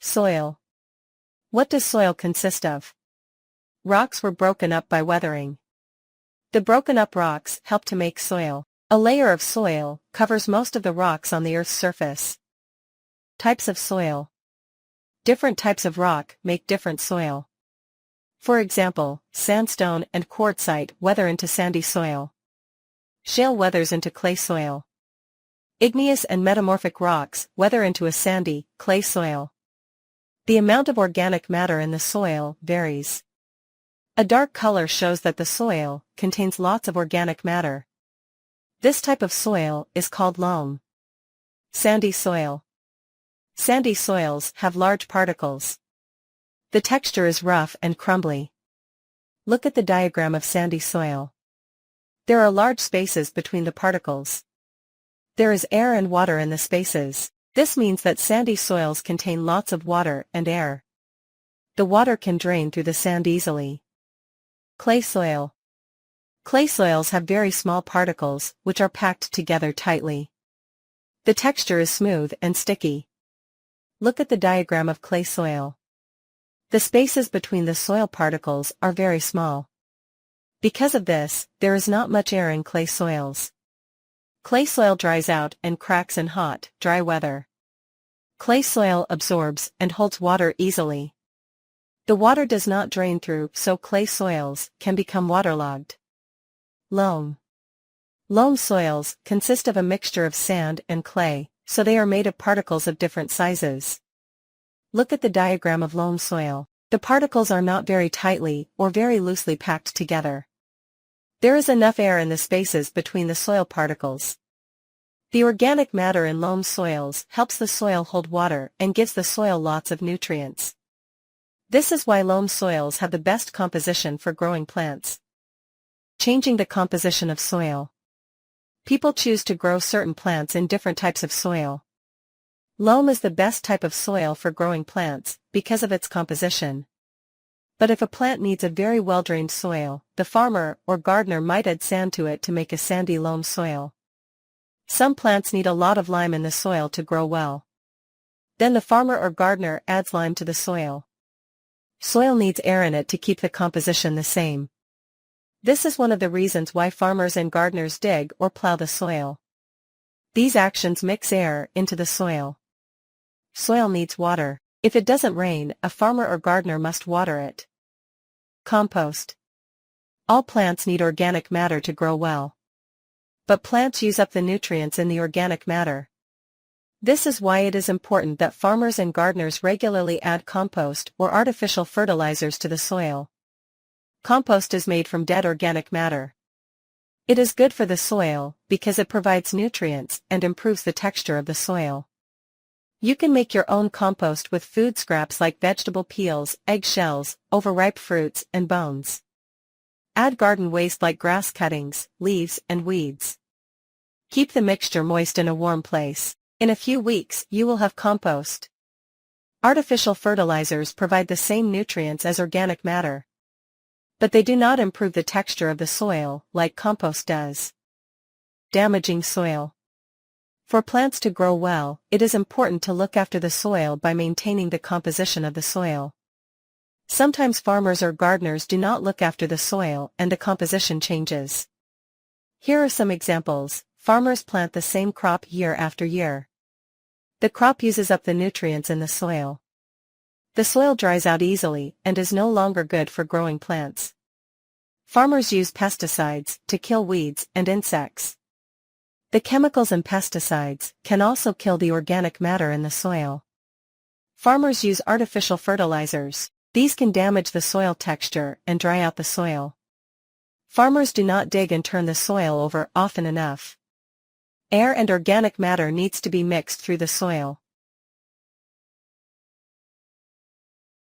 Soil. What does soil consist of? Rocks were broken up by weathering. The broken up rocks help to make soil. A layer of soil covers most of the rocks on the Earth's surface. Types of soil. Different types of rock make different soil. For example, sandstone and quartzite weather into sandy soil. Shale weathers into clay soil. Igneous and metamorphic rocks weather into a sandy, clay soil. The amount of organic matter in the soil varies. A dark color shows that the soil contains lots of organic matter. This type of soil is called loam. Sandy soil. Sandy soils have large particles. The texture is rough and crumbly. Look at the diagram of sandy soil. There are large spaces between the particles. There is air and water in the spaces. This means that sandy soils contain lots of water and air. The water can drain through the sand easily. Clay soil. Clay soils have very small particles, which are packed together tightly. The texture is smooth and sticky. Look at the diagram of clay soil. The spaces between the soil particles are very small. Because of this, there is not much air in clay soils. Clay soil dries out and cracks in hot, dry weather. Clay soil absorbs and holds water easily. The water does not drain through, so clay soils can become waterlogged. Loam. Loam soils consist of a mixture of sand and clay, so they are made of particles of different sizes. Look at the diagram of loam soil. The particles are not very tightly or very loosely packed together. There is enough air in the spaces between the soil particles. The organic matter in loam soils helps the soil hold water and gives the soil lots of nutrients. This is why loam soils have the best composition for growing plants. Changing the composition of soil. People choose to grow certain plants in different types of soil. Loam is the best type of soil for growing plants because of its composition. But if a plant needs a very well-drained soil, the farmer or gardener might add sand to it to make a sandy loam soil. Some plants need a lot of lime in the soil to grow well. Then the farmer or gardener adds lime to the soil. Soil needs air in it to keep the composition the same. This is one of the reasons why farmers and gardeners dig or plow the soil. These actions mix air into the soil. Soil needs water. If it doesn't rain, a farmer or gardener must water it. Compost. All plants need organic matter to grow well. But plants use up the nutrients in the organic matter. This is why it is important that farmers and gardeners regularly add compost or artificial fertilizers to the soil. Compost is made from dead organic matter. It is good for the soil because it provides nutrients and improves the texture of the soil. You can make your own compost with food scraps like vegetable peels, egg shells, overripe fruits, and bones. Add garden waste like grass cuttings, leaves, and weeds. Keep the mixture moist in a warm place. In a few weeks, you will have compost. Artificial fertilizers provide the same nutrients as organic matter. But they do not improve the texture of the soil like compost does. Damaging soil. For plants to grow well, it is important to look after the soil by maintaining the composition of the soil. Sometimes farmers or gardeners do not look after the soil and the composition changes. Here are some examples. Farmers plant the same crop year after year. The crop uses up the nutrients in the soil. The soil dries out easily and is no longer good for growing plants. Farmers use pesticides to kill weeds and insects. The chemicals in pesticides can also kill the organic matter in the soil. Farmers use artificial fertilizers. These can damage the soil texture and dry out the soil. Farmers do not dig and turn the soil over often enough. Air and organic matter needs to be mixed through the soil.